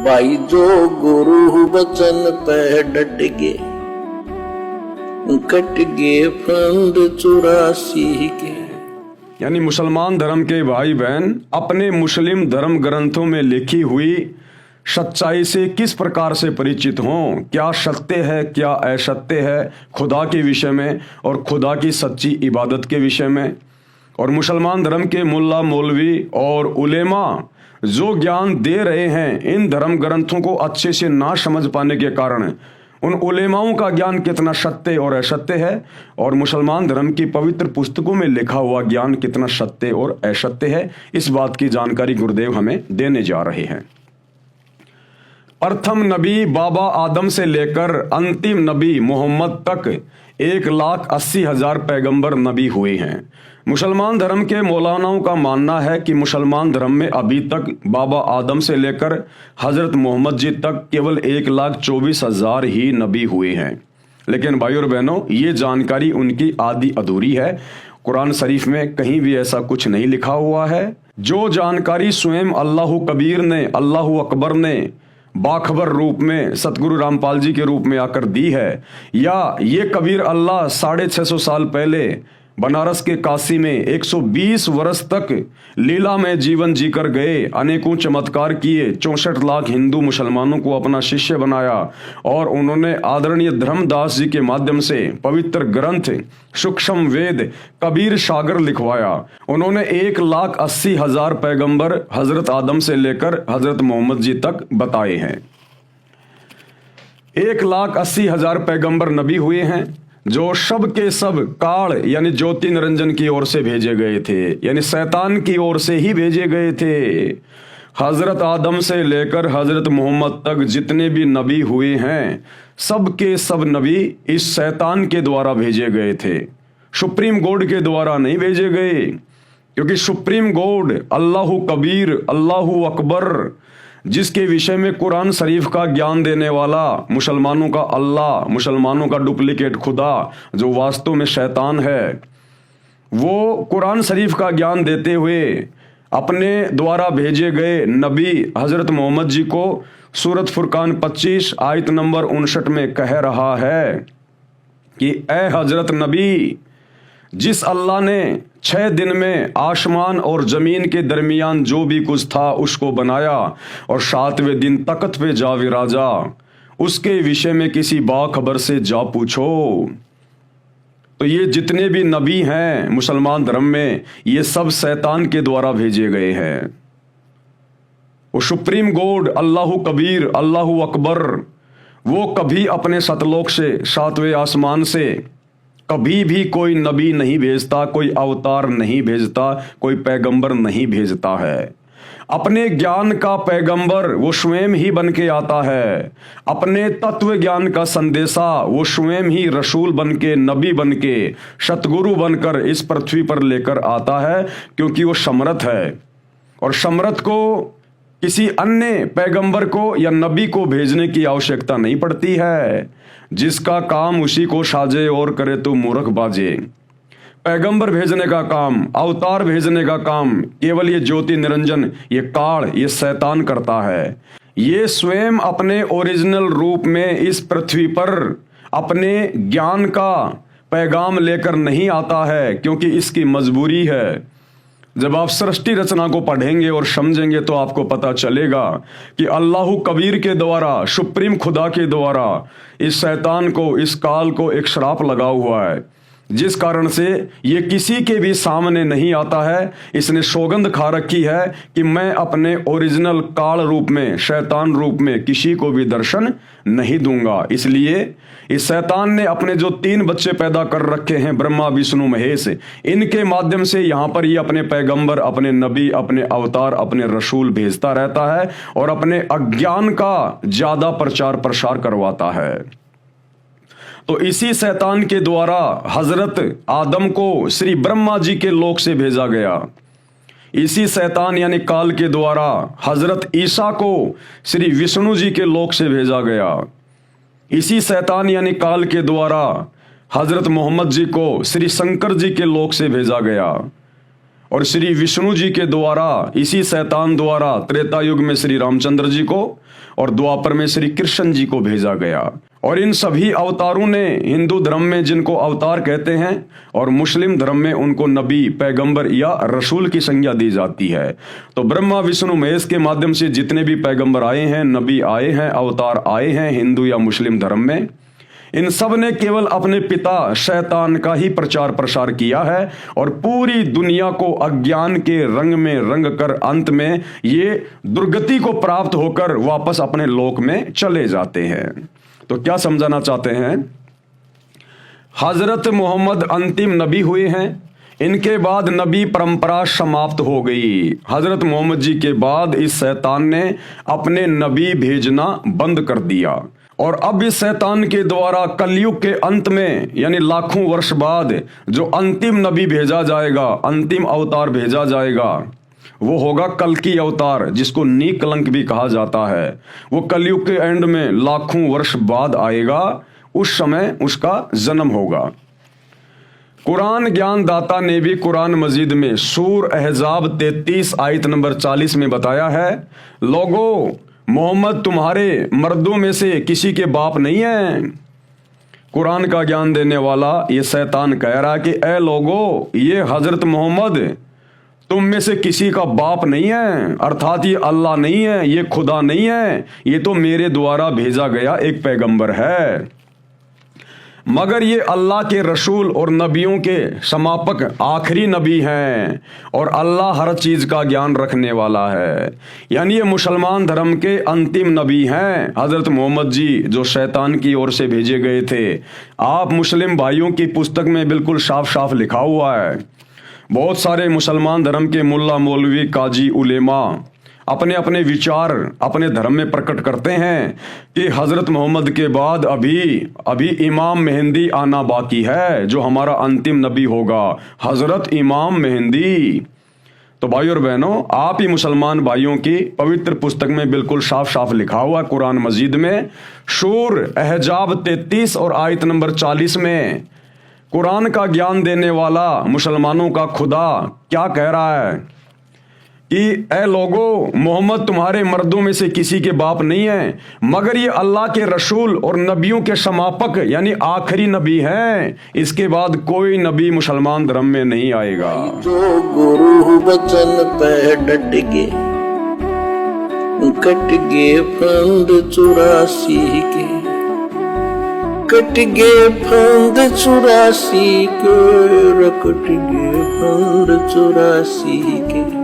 भाई जो गुरु बचन पे डट गे, कट गे फंद 84 के। यानी मुसलमान धर्म के भाई बहन अपने मुस्लिम धर्म ग्रंथों में लिखी हुई सच्चाई से किस प्रकार से परिचित हों, क्या सत्य है क्या असत्य है खुदा के विषय में और खुदा की सच्ची इबादत के विषय में। और मुसलमान धर्म के मुल्ला मौलवी और उलेमा जो ज्ञान दे रहे हैं, इन धर्म ग्रंथों को अच्छे से ना समझ पाने के कारण उन उलेमाओं का ज्ञान कितना सत्य और असत्य है और मुसलमान धर्म की पवित्र पुस्तकों में लिखा हुआ ज्ञान कितना सत्य और असत्य है, इस बात की जानकारी गुरुदेव हमें देने जा रहे हैं। प्रथम नबी बाबा आदम से लेकर अंतिम नबी मोहम्मद तक 1,80,000 पैगंबर नबी हुए हैं। मुसलमान धर्म के मौलानाओं का मानना है कि मुसलमान धर्म में अभी तक बाबा आदम से लेकर हजरत मोहम्मद जी तक केवल 1,24,000 ही नबी हुए हैं। लेकिन भाई और बहनों, ये जानकारी उनकी आधी अधूरी है। कुरान शरीफ में कहीं भी ऐसा कुछ नहीं लिखा हुआ है। जो जानकारी स्वयं अल्लाह कबीर ने, अल्लाह अकबर ने बाखबर रूप में सतगुरु रामपाल जी के रूप में आकर दी है, या ये कबीर अल्लाह 650 साल पहले बनारस के काशी में 120 वर्ष तक लीला में जीवन जीकर गए, अनेकों चमत्कार किए, 64 लाख हिंदू मुसलमानों को अपना शिष्य बनाया और उन्होंने आदरणीय धर्मदास जी के माध्यम से पवित्र ग्रंथ सूक्ष्म वेद कबीर सागर लिखवाया। उन्होंने 1,80,000 पैगंबर हजरत आदम से लेकर हजरत मोहम्मद जी तक बताए हैं। 1,80,000 पैगंबर नबी हुए हैं जो सब के सब काल यानी ज्योति निरंजन की ओर से भेजे गए थे, यानी शैतान की ओर से ही भेजे गए थे। हजरत आदम से लेकर हजरत मोहम्मद तक जितने भी नबी हुए हैं, सब के सब नबी इस शैतान के द्वारा भेजे गए थे, सुप्रीम गॉड के द्वारा नहीं भेजे गए। क्योंकि सुप्रीम गॉड अल्लाह कबीर, अल्लाह अकबर, जिसके विषय में कुरान शरीफ का ज्ञान देने वाला मुसलमानों का अल्लाह, मुसलमानों का डुप्लीकेट खुदा जो वास्तव में शैतान है, वो कुरान शरीफ का ज्ञान देते हुए अपने द्वारा भेजे गए नबी हजरत मोहम्मद जी को सूरत फुरकान 25 आयत नंबर 59 में कह रहा है कि ए हजरत नबी, जिस अल्लाह ने 6 दिन में आसमान और जमीन के दरमियान जो भी कुछ था उसको बनाया और 7वें दिन तख्त पे जा विराजा, उसके विषय में किसी बाखबर से जा पूछो। तो ये जितने भी नबी हैं मुसलमान धर्म में, ये सब शैतान के द्वारा भेजे गए हैं। वो सुप्रीम गॉड अल्लाह कबीर, अल्लाह अकबर, वो कभी अपने सतलोक से, 7वें आसमान से कभी भी कोई नबी नहीं भेजता, कोई अवतार नहीं भेजता, कोई पैगंबर नहीं भेजता है। अपने ज्ञान का पैगंबर वो स्वयं ही बन के आता है। अपने तत्व ज्ञान का संदेशा वो स्वयं ही रसूल बन के, नबी बन के, सतगुरु बनकर इस पृथ्वी पर लेकर आता है, क्योंकि वो समर्थ है। और समर्थ को किसी अन्य पैगंबर को या नबी को भेजने की आवश्यकता नहीं पड़ती है। जिसका काम उसी को साजे और करे तो मूर्ख बाजे। पैगंबर भेजने का काम, अवतार भेजने का काम केवल ये ज्योति निरंजन, ये काल, ये शैतान करता है। ये स्वयं अपने ओरिजिनल रूप में इस पृथ्वी पर अपने ज्ञान का पैगाम लेकर नहीं आता है, क्योंकि इसकी मजबूरी है। जब आप सृष्टि रचना को पढ़ेंगे और समझेंगे तो आपको पता चलेगा कि अल्लाह कबीर के द्वारा, सुप्रीम खुदा के द्वारा इस शैतान को, इस काल को एक श्राप लगा हुआ है, जिस कारण से ये किसी के भी सामने नहीं आता है। इसने सौगंध खा रखी है कि मैं अपने ओरिजिनल काल रूप में, शैतान रूप में किसी को भी दर्शन नहीं दूंगा। इसलिए इस शैतान ने अपने जो 3 बच्चे पैदा कर रखे हैं, ब्रह्मा विष्णु महेश, इनके माध्यम से यहाँ पर ये अपने पैगंबर, अपने नबी, अपने अवतार, अपने रसूल भेजता रहता है और अपने अज्ञान का ज्यादा प्रचार प्रसार करवाता है। तो इसी शैतान के द्वारा हजरत आदम को श्री ब्रह्मा जी के लोक से भेजा गया। इसी शैतान यानी काल के द्वारा हजरत ईसा को श्री विष्णु जी के लोक से भेजा गया। इसी शैतान यानी काल के द्वारा हजरत मोहम्मद जी को श्री शंकर जी के लोक से भेजा गया। और श्री विष्णु जी के द्वारा, इसी शैतान द्वारा त्रेता युग में श्री रामचंद्र जी को और द्वापर में श्री कृष्ण जी को भेजा गया। और इन सभी अवतारों ने हिंदू धर्म में जिनको अवतार कहते हैं और मुस्लिम धर्म में उनको नबी, पैगंबर या रसूल की संज्ञा दी जाती है। तो ब्रह्मा विष्णु महेश के माध्यम से जितने भी पैगंबर आए हैं, नबी आए हैं, अवतार आए हैं हिंदू या मुस्लिम धर्म में, इन सब ने केवल अपने पिता शैतान का ही प्रचार प्रसार किया है और पूरी दुनिया को अज्ञान के रंग में रंग कर अंत में ये दुर्गति को प्राप्त होकर वापस अपने लोक में चले जाते हैं। तो क्या समझाना चाहते हैं? हजरत मोहम्मद अंतिम नबी हुए हैं, इनके बाद नबी परंपरा समाप्त हो गई। हजरत मोहम्मद जी के बाद इस शैतान ने अपने नबी भेजना बंद कर दिया और अब इस शैतान के द्वारा कलयुग के अंत में यानी लाखों वर्ष बाद जो अंतिम नबी भेजा जाएगा, अंतिम अवतार भेजा जाएगा, वो होगा कल्कि अवतार, जिसको निकलंक भी कहा जाता है। वो कलयुग के एंड में लाखों वर्ष बाद आएगा, उस समय उसका जन्म होगा। कुरान ज्ञान दाता ने भी कुरान मजीद में सूर अहजाब 33 आयत नंबर 40 में बताया है, लोगों, मोहम्मद तुम्हारे मर्दों में से किसी के बाप नहीं है। कुरान का ज्ञान देने वाला ये शैतान कह रहा है कि ए लोगों, ये हजरत मोहम्मद तुम में से किसी का बाप नहीं है, अर्थात ये अल्लाह नहीं है, ये खुदा नहीं है, ये तो मेरे द्वारा भेजा गया एक पैगंबर है। मगर ये अल्लाह के रसूल और नबियों के समापक आखिरी नबी हैं और अल्लाह हर चीज़ का ज्ञान रखने वाला है। यानी ये मुसलमान धर्म के अंतिम नबी हैं हज़रत मोहम्मद जी, जो शैतान की ओर से भेजे गए थे। आप मुस्लिम भाइयों की पुस्तक में बिल्कुल साफ साफ लिखा हुआ है। बहुत सारे मुसलमान धर्म के मुल्ला, मौलवी, काजी, उलेमा अपने अपने विचार अपने धर्म में प्रकट करते हैं कि हज़रत मोहम्मद के बाद अभी इमाम मेहंदी आना बाकी है, जो हमारा अंतिम नबी होगा, हज़रत इमाम मेहंदी। तो भाई और बहनों, आप ही मुसलमान भाइयों की पवित्र पुस्तक में बिल्कुल साफ साफ लिखा हुआ कुरान मजीद में सूर अहजाब 33 और आयत नंबर 40 में कुरान का ज्ञान देने वाला मुसलमानों का खुदा क्या कह रहा है कि ए लोगों, मोहम्मद तुम्हारे मर्दों में से किसी के बाप नहीं है, मगर ये अल्लाह के रसूल और नबियों के समापक यानी आखिरी नबी हैं। इसके बाद कोई नबी मुसलमान धर्म में नहीं आएगा। जो गुरु वचन पे डट के कट गए फंद 84 के, कट गए फंद 84 के, कट गए फंद 84 के।